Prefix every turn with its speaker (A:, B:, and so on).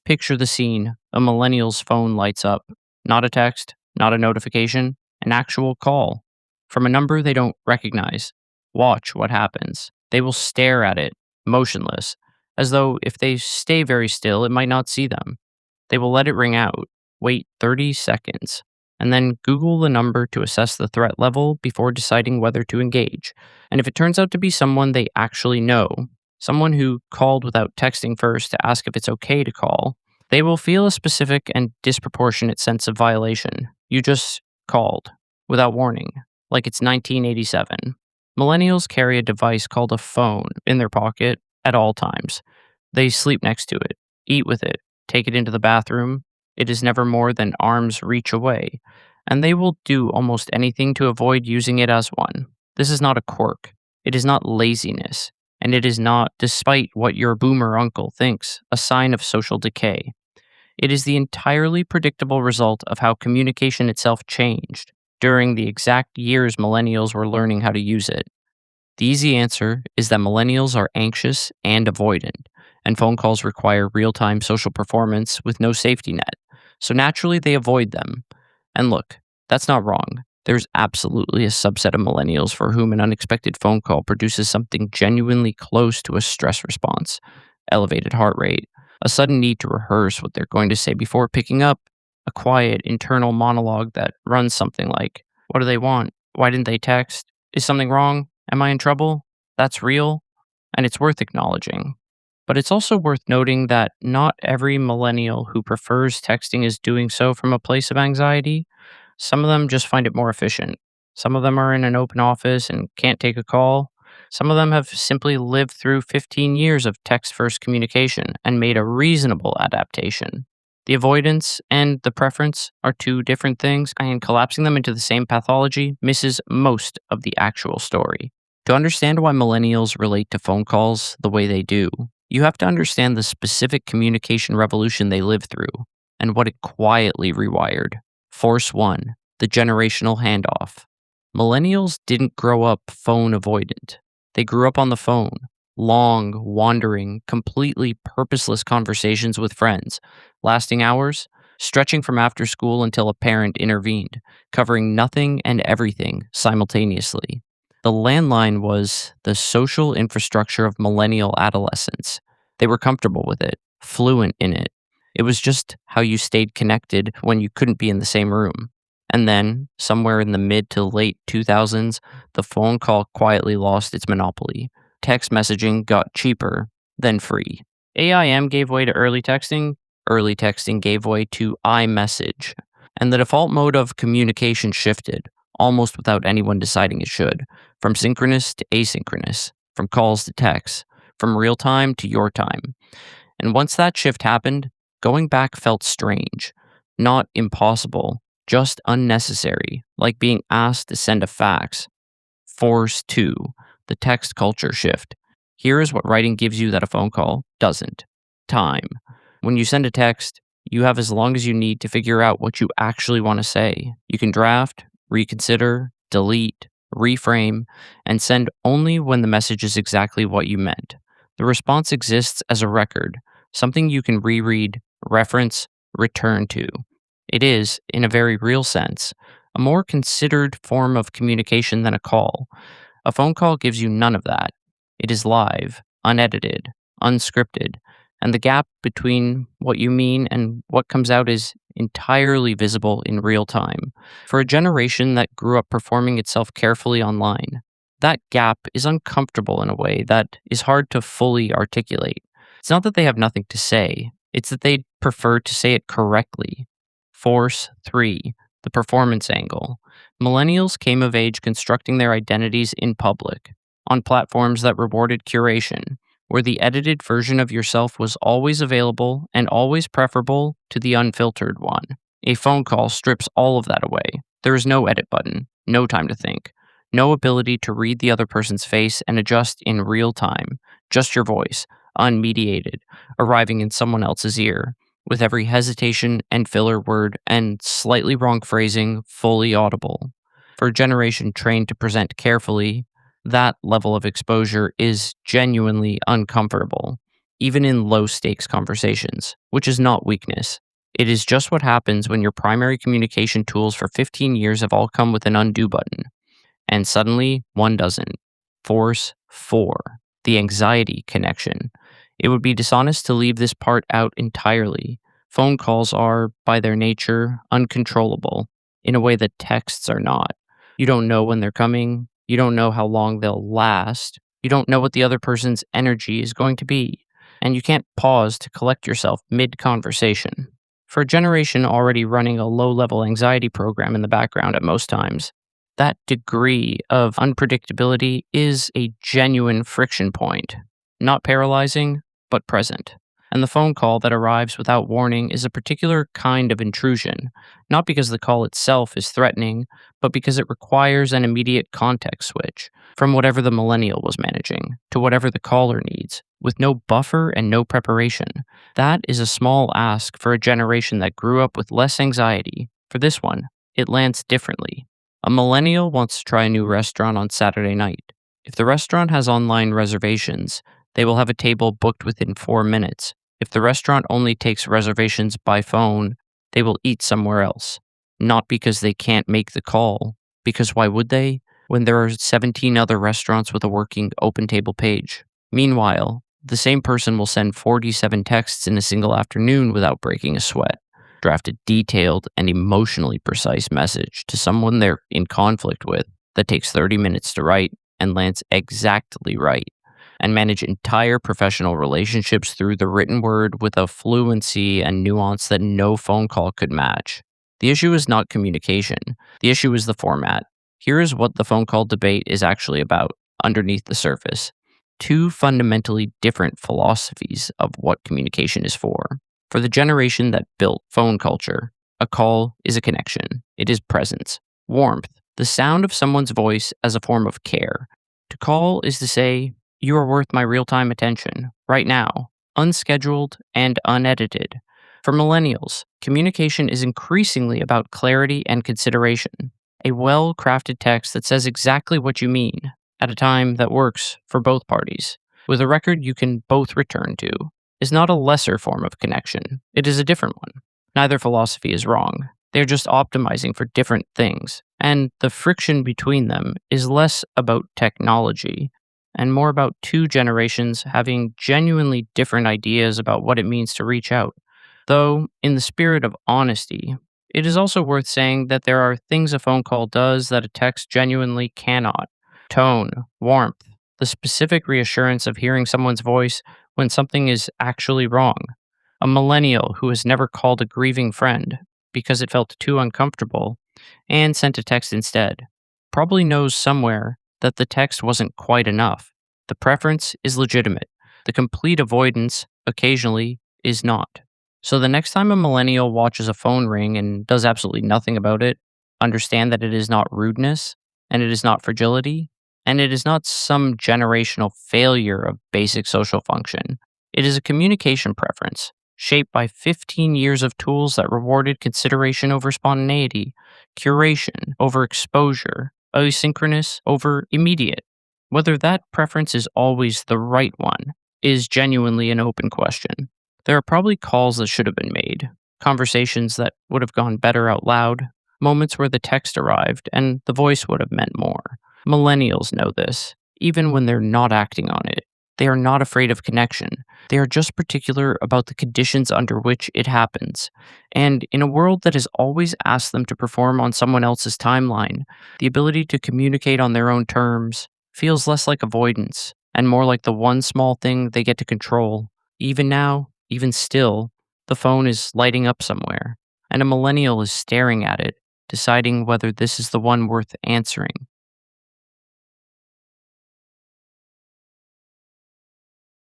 A: Picture the scene. A millennial's phone lights up. Not a text, not a notification, an actual call from a number they don't recognize. Watch what happens. They will stare at it, motionless, as though if they stay very still, it might not see them. They will let it ring out, wait 30 seconds, and then Google the number to assess the threat level before deciding whether to engage. And if it turns out to be someone they actually know, someone who called without texting first to ask if it's okay to call, they will feel a specific and disproportionate sense of violation. You just called without warning, like it's 1987. Millennials carry a device called a phone in their pocket at all times. They sleep next to it, eat with it, take it into the bathroom. It is never more than arm's reach away, and they will do almost anything to avoid using it as one. This is not a quirk. It is not laziness, and it is not, despite what your boomer uncle thinks, a sign of social decay. It is the entirely predictable result of how communication itself changed during the exact years millennials were learning how to use it. The easy answer is that millennials are anxious and avoidant, and phone calls require real time social performance with no safety net. So naturally, they avoid them. And look, that's not wrong. There's absolutely a subset of millennials for whom an unexpected phone call produces something genuinely close to a stress response: elevated heart rate, a sudden need to rehearse what they're going to say before picking up, a quiet internal monologue that runs something like, "What do they want? Why didn't they text? Is something wrong? Am I in trouble?" That's real, and it's worth acknowledging. But it's also worth noting that not every millennial who prefers texting is doing so from a place of anxiety. Some of them just find it more efficient. Some of them are in an open office and can't take a call. Some of them have simply lived through 15 years of text first communication and made a reasonable adaptation. The avoidance and the preference are two different things, and collapsing them into the same pathology misses most of the actual story. To understand why millennials relate to phone calls the way they do, you have to understand the specific communication revolution they lived through and what it quietly rewired. Force 1, the generational handoff. Millennials didn't grow up phone avoidant. They grew up on the phone. Long, wandering, completely purposeless conversations with friends, lasting hours, stretching from after school until a parent intervened, covering nothing and everything simultaneously. The landline was the social infrastructure of millennial adolescence. They were comfortable with it, fluent in it. It was just how you stayed connected when you couldn't be in the same room. And then, somewhere in the mid to late 2000s, the phone call quietly lost its monopoly. Text messaging got cheaper, then free. AIM gave way to early texting gave way to iMessage, and the default mode of communication shifted, almost without anyone deciding it should, from synchronous to asynchronous, from calls to texts, from real time to your time. And once that shift happened, going back felt strange, not impossible, just unnecessary, like being asked to send a fax. Force 2, the text culture shift. Here is what writing gives you that a phone call doesn't: time. When you send a text, you have as long as you need to figure out what you actually want to say. You can draft, reconsider, delete, reframe, and send only when the message is exactly what you meant. The response exists as a record, something you can reread, reference, return to. It is, in a very real sense, a more considered form of communication than a call. A phone call gives you none of that. It is live, unedited, unscripted, and the gap between what you mean and what comes out is entirely visible in real time. For a generation that grew up performing itself carefully online, that gap is uncomfortable in a way that is hard to fully articulate. It's not that they have nothing to say, it's that they prefer to say it correctly. Force 3, the performance angle. Millennials came of age constructing their identities in public, on platforms that rewarded curation, where the edited version of yourself was always available and always preferable to the unfiltered one. A phone call strips all of that away. There is no edit button, no time to think, no ability to read the other person's face and adjust in real time, just your voice, unmediated, arriving in someone else's ear, with every hesitation and filler word and slightly wrong phrasing fully audible. For a generation trained to present carefully, that level of exposure is genuinely uncomfortable. even in low stakes conversations, which is not weakness. It is just what happens when your primary communication tools for 15 years have all come with an undo button, and suddenly one doesn't. Force 4, the anxiety connection. It would be dishonest to leave this part out entirely. Phone calls are, by their nature, uncontrollable in a way that texts are not. You don't know when they're coming, you don't know how long they'll last, you don't know what the other person's energy is going to be, and you can't pause to collect yourself mid conversation. For a generation already running a low level anxiety program in the background at most times, that degree of unpredictability is a genuine friction point, not paralyzing, but present. And the phone call that arrives without warning is a particular kind of intrusion, not because the call itself is threatening, but because it requires an immediate context switch from whatever the millennial was managing to whatever the caller needs, with no buffer and no preparation. That is a small ask for a generation that grew up with less anxiety. For this one, it lands differently. A millennial wants to try a new restaurant on Saturday night. If the restaurant has online reservations, they will have a table booked within 4 minutes. If the restaurant only takes reservations by phone, they will eat somewhere else. Not because they can't make the call, because why would they, when there are 17 other restaurants with a working open table page? Meanwhile, the same person will send 47 texts in a single afternoon without breaking a sweat, draft a detailed and emotionally precise message to someone they're in conflict with that takes 30 minutes to write and lands exactly right, and manage entire professional relationships through the written word with a fluency and nuance that no phone call could match. The issue is not communication. The issue is the format. Here is what the phone call debate is actually about, underneath the surface. Two fundamentally different philosophies of what communication is for. For the generation that built phone culture, a call is a connection. It is presence, warmth, the sound of someone's voice as a form of care. To call is to say, you are worth my real time attention, right now, unscheduled and unedited. For millennials, communication is increasingly about clarity and consideration. A well crafted text that says exactly what you mean, at a time that works for both parties, with a record you can both return to, is not a lesser form of connection. It is a different one. Neither philosophy is wrong. They're just optimizing for different things, and the friction between them is less about technology and more about two generations having genuinely different ideas about what it means to reach out. Though, in the spirit of honesty, it is also worth saying that there are things a phone call does that a text genuinely cannot. Tone, warmth, the specific reassurance of hearing someone's voice when something is actually wrong. A millennial who has never called a grieving friend because it felt too uncomfortable and sent a text instead probably knows somewhere that the text wasn't quite enough. The preference is legitimate. The complete avoidance, occasionally, is not. So the next time a millennial watches a phone ring and does absolutely nothing about it, understand that it is not rudeness, and it is not fragility, and it is not some generational failure of basic social function. It is a communication preference, shaped by 15 years of tools that rewarded consideration over spontaneity, curation over exposure, asynchronous over immediate. Whether that preference is always the right one is genuinely an open question. There are probably calls that should have been made, conversations that would have gone better out loud, moments where the text arrived and the voice would have meant more. Millennials know this, even when they're not acting on it. They are not afraid of connection. They are just particular about the conditions under which it happens. And in a world that has always asked them to perform on someone else's timeline, the ability to communicate on their own terms feels less like avoidance and more like the one small thing they get to control. Even now, even still, the phone is lighting up somewhere, and a millennial is staring at it, deciding whether this is the one worth answering.